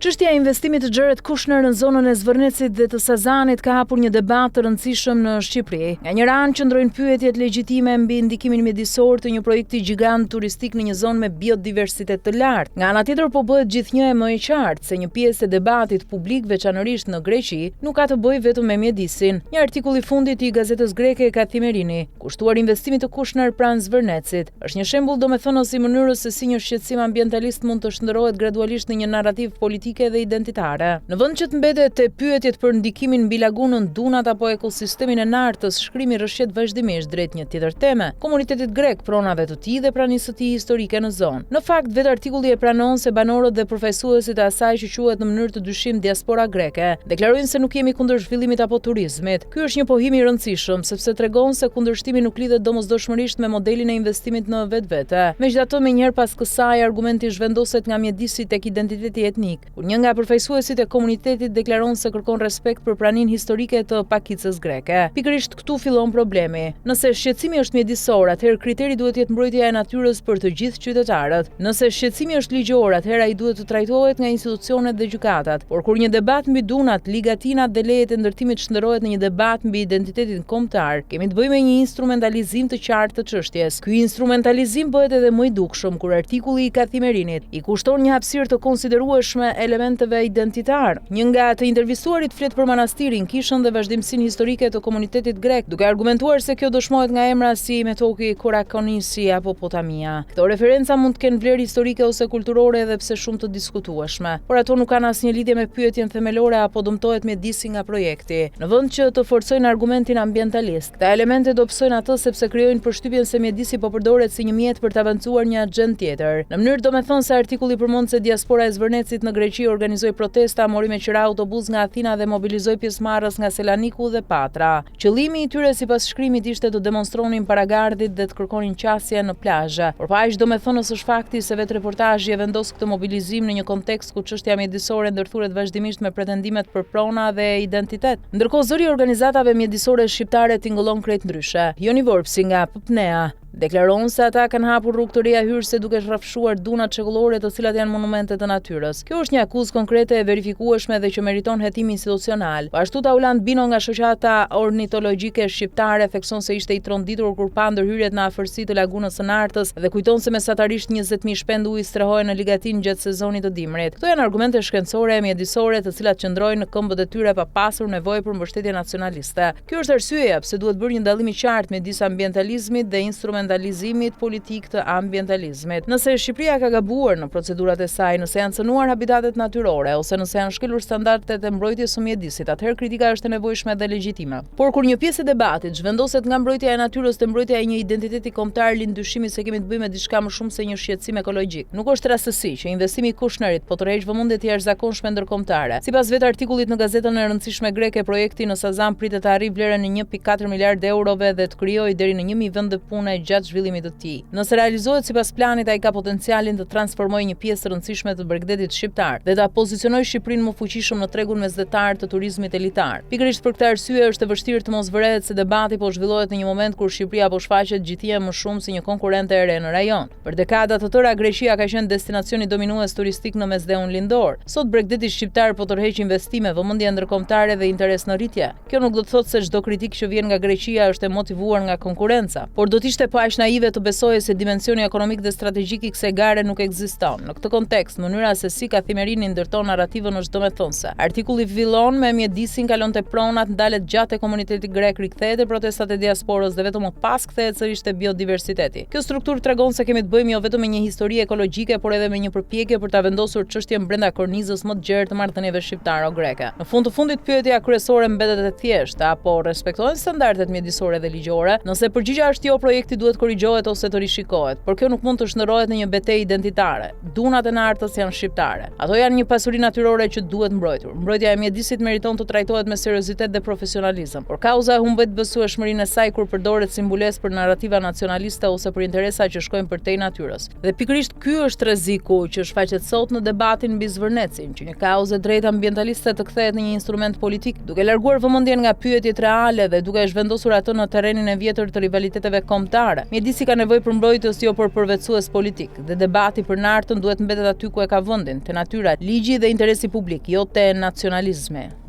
Çështja e investimit të Xherret Kushner në zonën e Zvërnecit dhe të Sazanit ka hapur një debat të rëndësishëm në Shqipëri. Nga një anë qëndrojnë pyetjet legjitime mbi ndikimin mjedisor të një projekti gjigant turistik në një zonë me biodiversitet të lartë. Nga ana tjetër po bëhet gjithnjë më e qartë se një pjesë e debatit publik, veçanërisht në Greqi, nuk ka të bëjë vetëm me mjedisin. Një artikull i fundit i gazetës greke Kathimerini, kushtuar investimit të Kushner pranë Zvërnecit, është një shembull domethënës i mënyrës se si një shqetësim ambientalist mund të shndërrohet gradualisht në një narrativ politike dhe identitare. Në vend që të mbetet te pyetjet për ndikimin mbi lagunën, dunat apo ekosistemin e nartës, shkrimi rrëshqet vazhdimisht drejt një tjetër teme, komunitetit grek, pronave të tij dhe pranisë së tij historike në zonë. Në fakt, vetë artikulli e pranon se banorët dhe përfaqësuesit e asaj që quhet në mënyrë të dyshim diaspora greke, deklarojnë se nuk jemi kundër zhvillimit apo turizmit. Ky është një pohim i rëndësishëm sepse tregon se kundërshtimi nuk lidhet domosdoshmërisht me modelin e investimit në vetvete. Megjithatë, menjëherë pas kësaj argumenti zhvendoset nga mjedisi tek identiteti etnik, kur një nga përfaqësuesit e komunitetit deklaron se kërkon respekt për praninë historike të pakicës greke. Pikërisht këtu fillon problemi. Nëse shqetësimi është mjedisor, atëherë kriteri duhet të jetë mbrojtja e natyrës për të gjithë qytetarët. Nëse shqetësimi është ligjor, atëherë ai duhet të trajtohet nga institucionet dhe gjykatat. Por kur një debat mbi dunat, ligatinat dhe lejet e ndërtimit shndërrohet në një debat mbi identitetin kombëtar, kemi të bëjmë me një instrumentalizim të qartë të çështjes. Ky instrumentalizim bëhet edhe më i dukshëm kur artikulli i Kathimerinit i kushton një hapësirë të konsiderueshme elementeve identitar. Një nga të intervistuarit flet për manastirin, kishën dhe vazhdimsinë historike të komunitetit grek, duke argumentuar se kjo dëshmohet nga emra si Metoki, Korakonisi apo Potamia. Këto referenca mund të kenë vlerë historike ose kulturore edhe pse shumë të diskutueshme, por ato nuk kanë asnjë lidhje me pyetjen themelore apo dëmtohet mjedisi nga projekti. Në vend që të forcojnë argumentin ambientalist, këta elemente dobësojnë atë sepse krijojnë përshtypjen se mjedisi po përdoret si një mjet për të avancuar një agjendë tjetër. Në mënyrë domethënëse artikulli përmend se diaspora e Zvërnecit në Greqi organizoi protesta, mori me qira autobus nga Athina dhe mobilizoi pjesëmarrës nga Selaniku dhe Patra. Qëllimi i tyre sipas shkrimit ishte të demonstronin paragardhit dhe të kërkonin qasje në plazhe. Por pa aq domethënës është fakti se vetë reportazhi e vendos këtë mobilizim në një kontekst ku çështja mjedisore ndërthuret vazhdimisht me pretendimet për prona dhe identitet. Ndërkohë zëri i organizatave mjedisore shqiptare tingëllon krejt ndryshe. Joni Vorpsi nga PPNEA deklaron se ata kanë hapur rrugë të reja hyrëse duke rrafshuar dunat çekullore të cilat janë monumente të natyrës. Kjo është një akuzë konkrete e verifikueshme dhe që meriton hetim institucional. Po ashtu Tauland Bino nga shoqata ornitologjike shqiptare thekson se ishte i tronditur kur pa ndërhyrjet në afërsi të lagunës së Nartës dhe kujton se mesatarisht 20.000 shpend ujë strehohen në ligatin gjatë sezonit të dimrit. Këto janë argumente shkencore e mjedisore të cilat qëndrojnë në këmbët e tyre pa pasur nevojë për mbështetje nacionaliste. Ky është arsyeja pse duhet bërë një dallim i qartë midis ambientalizmit dhe instrumentalizimit politik të ambientalizmit. Nëse Shqipëria ka gabuar në procedurat e saj, nëse janë cënuar habitatet natyrore ose nëse janë shkelur standardet e mbrojtjes së mjedisit, atëherë kritika është e nevojshme dhe legjitime. Por kur një pjesë e debatit zhvendoset nga mbrojtja e natyrës te mbrojtja e një identiteti kombëtar, lind dyshimi se kemi të bëjmë me diçka më shumë se një shqetësim ekologjik. Nuk është rastësi që investimi i Kushnerit po tërheq vëmendjet e jashtëzakonshme ndërkombëtare. Sipas vetë artikullit në gazetën e rëndësishme greke, projekti në Sazan pritet të arrijë vlerën e 1.4 miliard eurove dhe të krijojë deri në 1000 vende pune gjatë zhvillimit të tij. Nëse realizohet sipas planit, ai ka potencialin të transformojë një pjesë të rëndësishme të Bregdetit shqiptar dhe ta pozicionojë Shqipërinë më fuqishëm në tregun mesdhetar të turizmit elitar. Pikërisht për këtë arsye është e vështirë të mos vërehet se debati po zhvillohet në një moment kur Shqipëria po shfaqet gjithje më shumë si një konkurrente e re në rajon. Për dekada të tëra Greqia ka qenë destinacioni dominues turistik në mesdheun lindor. Sot Bregdeti shqiptar po tërheq investime, vëmendje ndërkombëtare dhe interes në rritje. Kjo nuk do të thotë se çdo kritik që vjen nga Greqia është e motivuar nga konkurenca, por do të ishte pa aq naive të besojë se dimensioni ekonomik dhe strategjik i kësaj gare nuk ekziston. Në këtë kontekst, mënyra se si Kathimerini ndërton narrativën është domethënëse. Artikulli fillon me mjedisin, kalon te pronat, ndalet gjatë komunitetit grek, rikthehet te protestat e diasporës dhe vetëm më pas kthehet sërish te biodiversiteti. Kjo strukturë tregon se kemi të bëjmë jo vetëm me një histori ekologjike, por edhe me një përpjekje për ta vendosur çështjen brenda kornizës më të gjerë të marrëdhënieve shqiptaro-greke. Në fund të fundit, pyetja kryesore mbetet e thjeshtë: apo respektohen standardet mjedisore dhe ligjore? Nëse përgjigjja është jo, projekti duhet korrigjohet ose të rishikohet, por kjo nuk mund të shndërrohet në një betejë identitare. Dunat e Nartës janë shqiptare. Ato janë një pasuri natyrore që duhet mbrojtur. Mbrojtja e mjedisit meriton të trajtohet me seriozitet dhe profesionalizëm, por kauza humbet besueshmërinë e saj kur përdoret si mbulesë për narrativa nacionaliste ose për interesa që shkojnë përtej natyrës. Dhe pikërisht ky është rreziku që shfaqet sot në debatin mbi Zvërnecin, që një kauzë drejt ambientaliste të kthehet në një instrument politik, duke larguar vëmendjen nga pyetjet reale dhe duke zhvendosur atë në terrenin e vjetër të rivaliteteve kombëtare. Mjedisi ka nevojë për mbrojtës, jo për përvetësues politik, dhe debati për nartën duhet mbetet aty ku e ka vendin, te natyra, ligji dhe interesi publik, jo te nacionalizmi.